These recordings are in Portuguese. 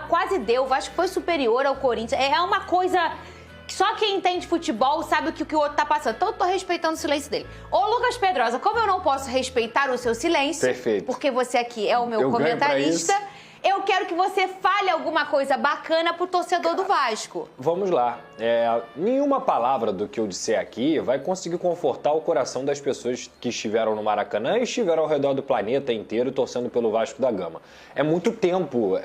quase deu. O Vasco foi superior ao Corinthians. É uma coisa... Só quem entende futebol sabe o que o outro tá passando. Então eu tô respeitando o silêncio dele. Ô, Lucas Pedrosa, como eu não posso respeitar o seu silêncio... Perfeito. Porque você aqui é o meu comentarista... Eu quero que você fale alguma coisa bacana pro torcedor do Vasco. Vamos lá. Nenhuma palavra do que eu disser aqui vai conseguir confortar o coração das pessoas que estiveram no Maracanã e estiveram ao redor do planeta inteiro torcendo pelo Vasco da Gama. É muito tempo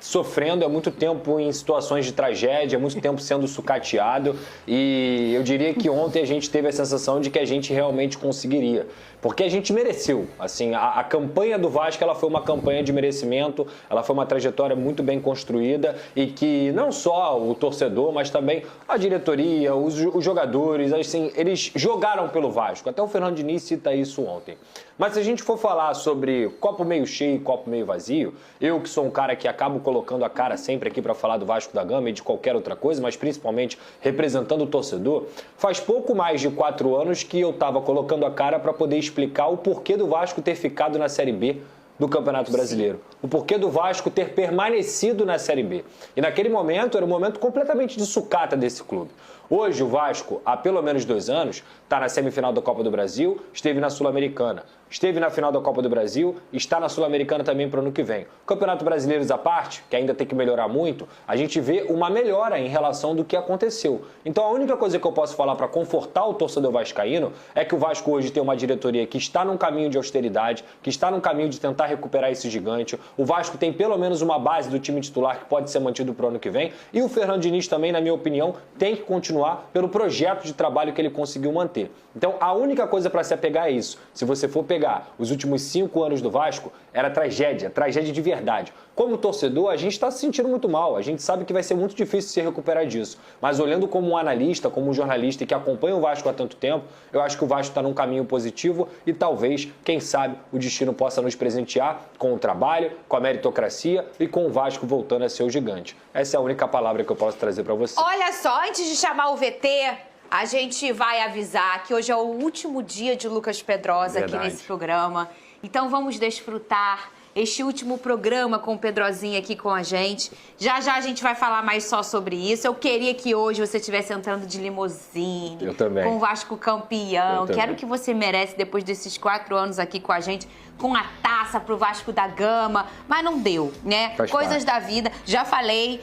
sofrendo, é muito tempo em situações de tragédia, é muito tempo sendo sucateado, e eu diria que ontem a gente teve a sensação de que a gente realmente conseguiria, porque a gente mereceu. Assim, a campanha do Vasco, ela foi uma campanha de merecimento, ela foi uma trajetória muito bem construída e que não só o torcedor, mas também a diretoria, os jogadores, assim, eles jogaram pelo Vasco. Até o Fernando Diniz cita isso ontem. Mas se a gente for falar sobre copo meio cheio e copo meio vazio, eu que sou um cara que acabo colocando a cara sempre aqui para falar do Vasco da Gama e de qualquer outra coisa, mas principalmente representando o torcedor, faz pouco mais de 4 anos que eu estava colocando a cara para poder explicar o porquê do Vasco ter ficado na Série B do Campeonato Brasileiro. O porquê do Vasco ter permanecido na Série B. E naquele momento era um momento completamente de sucata desse clube. Hoje o Vasco, há pelo menos 2 anos, está na semifinal da Copa do Brasil, esteve na Sul-Americana, esteve na final da Copa do Brasil, está na Sul-Americana também para o ano que vem. Campeonato Brasileiro à parte, que ainda tem que melhorar muito, a gente vê uma melhora em relação do que aconteceu. Então a única coisa que eu posso falar para confortar o torcedor vascaíno é que o Vasco hoje tem uma diretoria que está num caminho de austeridade, que está num caminho de tentar recuperar esse gigante. O Vasco tem pelo menos uma base do time titular que pode ser mantido para o ano que vem. E o Fernando Diniz também, na minha opinião, tem que continuar pelo projeto de trabalho que ele conseguiu manter. Então, a única coisa para se apegar é isso. Se você for pegar os últimos 5 anos do Vasco, era tragédia de verdade. Como torcedor, a gente está se sentindo muito mal. A gente sabe que vai ser muito difícil se recuperar disso. Mas olhando como um analista, como um jornalista que acompanha o Vasco há tanto tempo, eu acho que o Vasco está num caminho positivo e talvez, quem sabe, o destino possa nos presentear com o trabalho, com a meritocracia e com o Vasco voltando a ser o gigante. Essa é a única palavra que eu posso trazer para você. Olha só, antes de chamar o VT, a gente vai avisar que hoje é o último dia de Lucas Pedrosa aqui nesse programa. Então vamos desfrutar este último programa com o Pedrozinho aqui com a gente. Já já a gente vai falar mais só sobre isso. Eu queria que hoje você estivesse entrando de limusine. Eu também. Com o Vasco campeão. Eu Quero também. que você merece, depois desses 4 anos aqui com a gente, com a taça pro Vasco da Gama. Mas não deu, né? Faz Coisas parte. da vida. Já falei,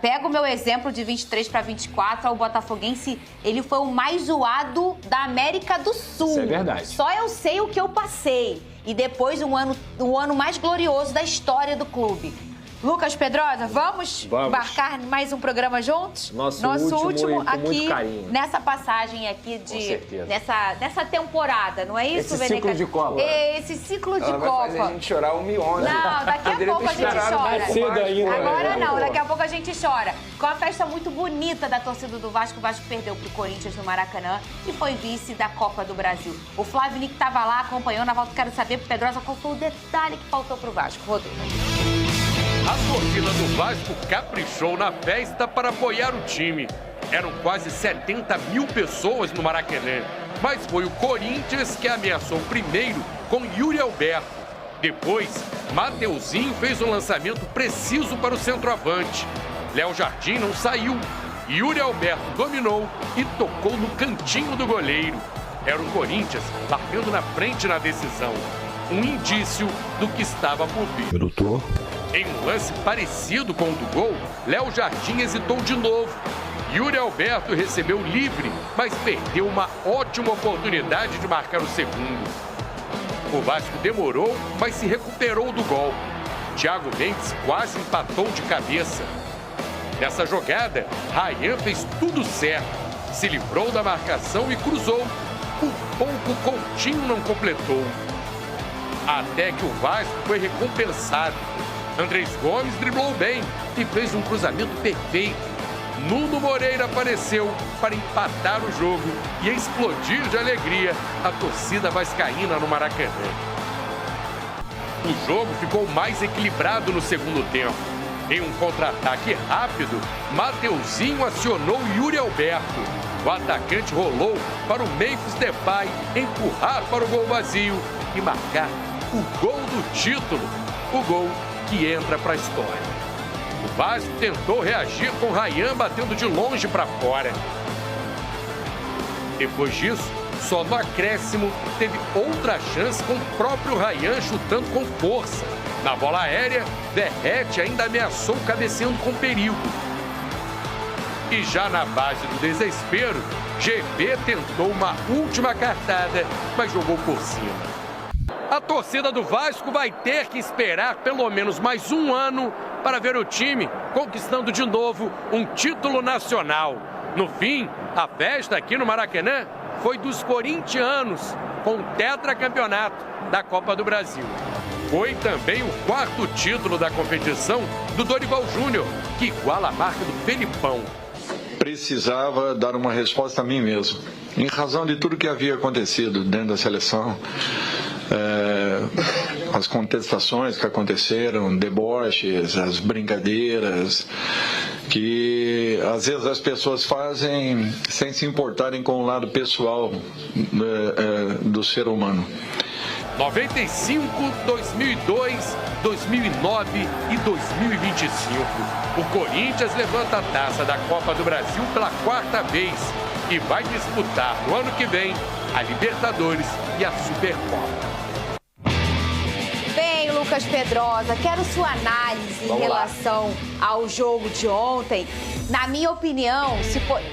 pega o meu exemplo de 23 para 24, o botafoguense, ele foi o mais zoado da América do Sul. Isso é verdade. Só eu sei o que eu passei. E depois um ano mais glorioso da história do clube. Lucas Pedrosa, vamos embarcar mais um programa juntos? Nosso último e com aqui, muito carinho. nessa passagem aqui Com certeza. nessa temporada, não é isso, Esse ciclo de Copa. Esse ciclo de Ela vai Copa. fazer a gente chorar o Mione. Não, daqui a pouco a gente chora. mais cedo ainda. Agora não, daqui a pouco a gente chora. Com a festa muito bonita da torcida do Vasco, o Vasco perdeu pro Corinthians no Maracanã e foi vice da Copa do Brasil. O Flávio Nick estava lá, acompanhou, na volta quero saber, Pedrosa, qual foi o detalhe que faltou pro Vasco. Rodou. A torcida do Vasco caprichou na festa para apoiar o time. Eram quase 70 mil pessoas no Maracanã. Mas foi o Corinthians que ameaçou primeiro com Yuri Alberto. Depois, Mateuzinho fez um lançamento preciso para o centroavante. Léo Jardim não saiu. Yuri Alberto dominou e tocou no cantinho do goleiro. Era o Corinthians largando na frente na decisão. Um indício do que estava por vir. Em um lance parecido com o do gol, Léo Jardim hesitou de novo. Yuri Alberto recebeu livre, mas perdeu uma ótima oportunidade de marcar o segundo. O Vasco demorou, mas se recuperou do gol. Thiago Mendes quase empatou de cabeça. Nessa jogada, Rayan fez tudo certo. Se livrou da marcação e cruzou. Por pouco, Coutinho não completou. Até que o Vasco foi recompensado. Andrés Gomes driblou bem e fez um cruzamento perfeito. Nuno Moreira apareceu para empatar o jogo e explodir de alegria a torcida vascaína no Maracanã. O jogo ficou mais equilibrado no segundo tempo. Em um contra-ataque rápido, Mateuzinho acionou Yuri Alberto. O atacante rolou para o Memphis Depay empurrar para o gol vazio e marcar o gol do título. O gol que entra para a história. O Vasco tentou reagir com Ryan batendo de longe para fora. Depois disso, só no acréscimo, teve outra chance com o próprio Ryan chutando com força. Na bola aérea, Verratti ainda ameaçou cabeceando com perigo. E já na base do desespero, GP tentou uma última cartada, mas jogou por cima. A torcida do Vasco vai ter que esperar pelo menos mais um ano para ver o time conquistando de novo um título nacional. No fim, a festa aqui no Maracanã foi dos corintianos com o tetracampeonato da Copa do Brasil. Foi também o quarto título da competição do Dorival Júnior, que iguala a marca do Felipão. Precisava dar uma resposta a mim mesmo, em razão de tudo que havia acontecido dentro da seleção, as contestações que aconteceram, deboches, as brincadeiras, que às vezes as pessoas fazem sem se importarem com o lado pessoal do ser humano. 95, 2002, 2009 e 2025. O Corinthians levanta a taça da Copa do Brasil pela quarta vez e vai disputar no ano que vem a Libertadores e a Supercopa. Bem, Lucas Pedrosa, quero sua análise em relação ao jogo de ontem. Na minha opinião,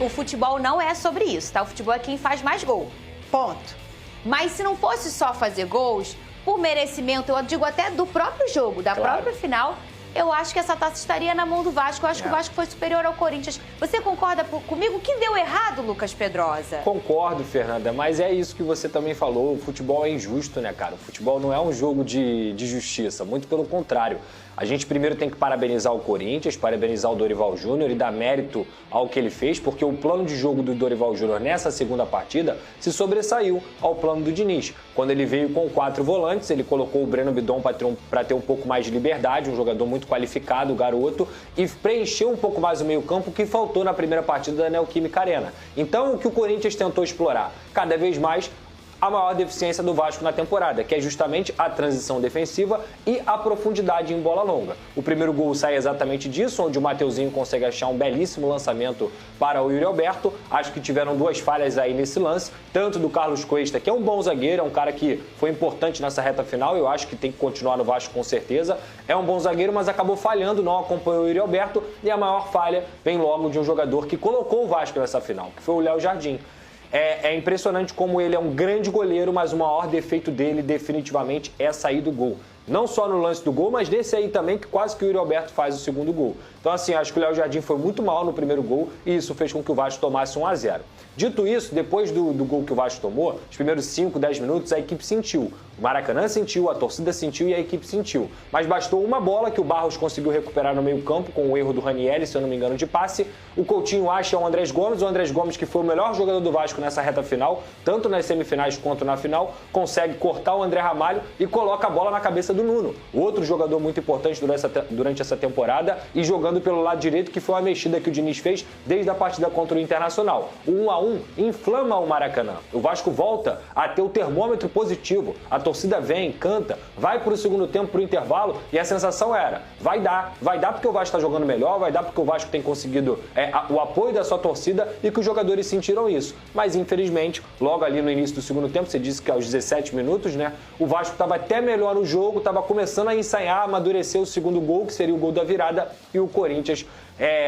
o futebol não é sobre isso, tá? O futebol é quem faz mais gol. Ponto. Mas se não fosse só fazer gols, por merecimento, eu digo até do próprio jogo, da própria final, eu acho que essa taça estaria na mão do Vasco. Eu acho que o Vasco foi superior ao Corinthians. Você concorda comigo? O que deu errado, Lucas Pedrosa? Concordo, Fernanda, mas é isso que você também falou. O futebol é injusto, né, cara? O futebol não é um jogo de justiça, muito pelo contrário. A gente primeiro tem que parabenizar o Corinthians, parabenizar o Dorival Júnior e dar mérito ao que ele fez, porque o plano de jogo do Dorival Júnior nessa segunda partida se ao plano do Diniz. Quando ele veio com 4 volantes, ele colocou o Breno Bidon para ter um pouco mais de liberdade, um jogador muito qualificado, o garoto, e preencheu um pouco mais o meio-campo que faltou na primeira partida da Neoquímica Arena. Então, o que o Corinthians tentou explorar? Cada vez mais a maior deficiência do Vasco na temporada, que é justamente a transição defensiva e a profundidade em bola longa. O primeiro gol sai exatamente disso, onde o Mateuzinho consegue achar um belíssimo lançamento para o Yuri Alberto. Acho que tiveram 2 falhas aí nesse lance, tanto do Carlos Cuesta, que é um bom zagueiro, é um cara que foi importante nessa reta final, eu acho que tem que continuar no Vasco com certeza. É um bom zagueiro, mas acabou falhando, não acompanhou o Yuri Alberto, e a maior falha vem logo de um jogador que colocou o Vasco nessa final, que foi o Léo Jardim. É impressionante como ele é um grande goleiro, mas o maior defeito dele definitivamente é sair do gol. Não só no lance do gol, mas nesse aí também, que quase que o Yuri Alberto faz o segundo gol. Então, assim, acho que o Léo Jardim foi muito mal no primeiro gol e isso fez com que o Vasco tomasse 1-0. Dito isso, depois do gol que o Vasco tomou, os primeiros 5, 10 minutos, a equipe sentiu. O Maracanã sentiu, a torcida sentiu e a equipe sentiu. Mas bastou uma bola que o Barros conseguiu recuperar no meio-campo com o erro do Ranieri, se eu não me engano, de passe. O Coutinho acha o Andrés Gomes, que foi o melhor jogador do Vasco nessa reta final, tanto nas semifinais quanto na final, consegue cortar o André Ramalho e coloca a bola na cabeça do Nuno, outro jogador muito importante durante essa temporada, e jogando pelo lado direito, que foi uma mexida que o Diniz fez desde a partida contra o Internacional. O 1-1 inflama o Maracanã. O Vasco volta a ter o termômetro positivo. A torcida vem, canta, vai para o segundo tempo, para o intervalo, e a sensação era, vai dar porque o Vasco está jogando melhor, vai dar porque o Vasco tem conseguido o apoio da sua torcida e que os jogadores sentiram isso. Mas, infelizmente, logo ali no início do segundo tempo, você disse que aos 17 minutos, né, o Vasco estava até melhor no jogo, estava começando a ensaiar, amadurecer o segundo gol, que seria o gol da virada, e o Corinthians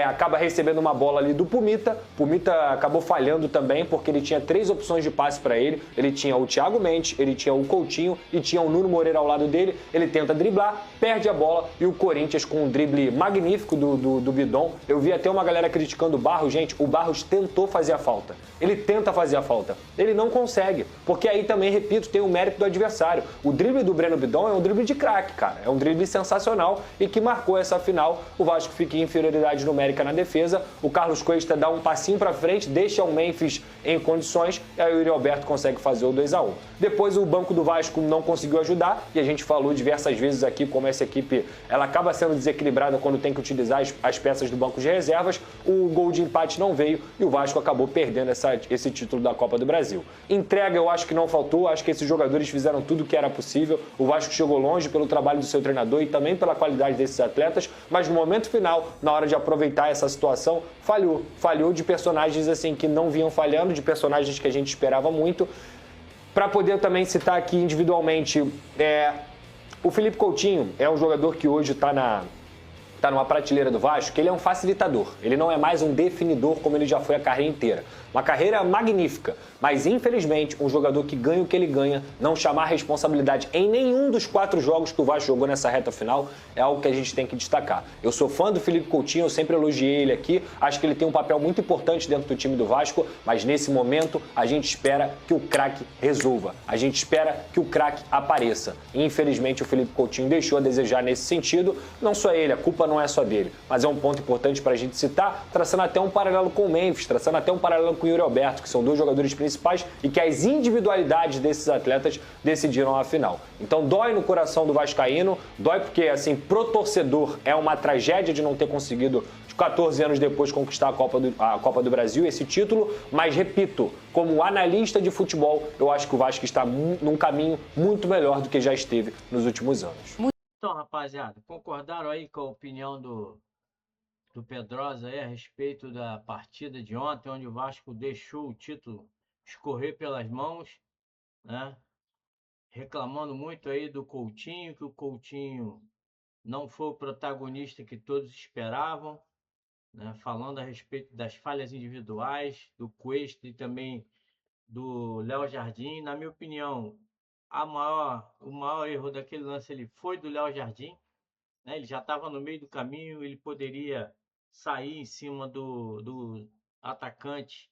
acaba recebendo uma bola ali do Pumita. Pumita acabou falhando também, porque ele tinha 3 opções de passe para ele. Ele tinha o Thiago Mendes, ele tinha o Coutinho e tinha o Nuno Moreira ao lado dele. Ele tenta driblar, perde a bola e o Corinthians, com um drible magnífico do Bidon. Eu vi até uma galera criticando o Barros. Gente, o Barros tentou fazer a falta. Ele tenta fazer a falta. Ele não consegue, porque aí também, repito, tem o mérito do adversário. O drible do Breno Bidon é um drible de craque, cara. É um drible sensacional e que marcou essa final. O Vasco fica em inferioridade numérica na defesa, o Carlos Cuesta dá um passinho para frente, deixa o Memphis em condições, e aí o Yuri Alberto consegue fazer o 2-1. Depois o banco do Vasco Vasco não conseguiu ajudar e a gente falou diversas vezes aqui como essa equipe ela acaba sendo desequilibrada quando tem que utilizar as peças do banco de reservas. O gol de empate não veio e o Vasco acabou perdendo esse título da Copa do Brasil. Entrega eu acho que não faltou, acho que esses jogadores fizeram tudo o que era possível. O Vasco chegou longe pelo trabalho do seu treinador e também pela qualidade desses atletas, mas no momento final, na hora de aproveitar essa situação, falhou de personagens assim que não vinham falhando, de personagens que a gente esperava muito. Para poder também citar aqui individualmente, o Felipe Coutinho é um jogador que hoje está numa prateleira do Vasco, que ele é um facilitador. Ele não é mais um definidor como ele já foi a carreira inteira. Uma carreira magnífica, mas infelizmente um jogador que ganha o que ele ganha, não chamar responsabilidade em nenhum dos 4 jogos que o Vasco jogou nessa reta final, é algo que a gente tem que destacar. Eu sou fã do Felipe Coutinho, eu sempre elogiei ele aqui, acho que ele tem um papel muito importante dentro do time do Vasco, mas nesse momento a gente espera que o craque resolva, a gente espera que o craque apareça. E, infelizmente o Felipe Coutinho deixou a desejar nesse sentido, não só ele, a culpa não é só dele, mas é um ponto importante para a gente citar, traçando até um paralelo com o Memphis, traçando até um paralelo com o Yuri Alberto, que são 2 jogadores principais e que as individualidades desses atletas decidiram a final. Então dói no coração do vascaíno, dói porque, assim, pro torcedor é uma tragédia de não ter conseguido, 14 anos depois, conquistar a Copa do Brasil, esse título, mas repito, como analista de futebol, eu acho que o Vasco está num caminho muito melhor do que já esteve nos últimos anos. Então, rapaziada, concordaram aí com a opinião do Pedrosa aí a respeito da partida de ontem, onde o Vasco deixou o título escorrer pelas mãos, né? Reclamando muito aí do Coutinho, que o Coutinho não foi o protagonista que todos esperavam, né? Falando a respeito das falhas individuais, do Cuesta e também do Léo Jardim. Na minha opinião, o maior erro daquele lance ele foi do Léo Jardim, né? Ele já estava no meio do caminho, ele poderia sair em cima do atacante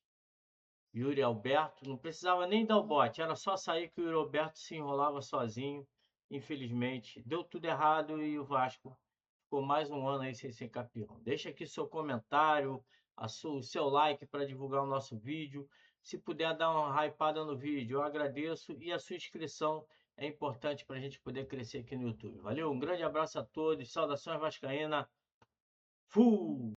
Yuri Alberto, não precisava nem dar o bote, era só sair que o Yuri Alberto se enrolava sozinho. Infelizmente, deu tudo errado e o Vasco ficou mais um ano aí sem ser campeão. Deixa aqui seu comentário, o seu like para divulgar o nosso vídeo. Se puder dar uma hypada no vídeo, eu agradeço. E a sua inscrição é importante para a gente poder crescer aqui no YouTube. Valeu, um grande abraço a todos, saudações vascaína. Fui!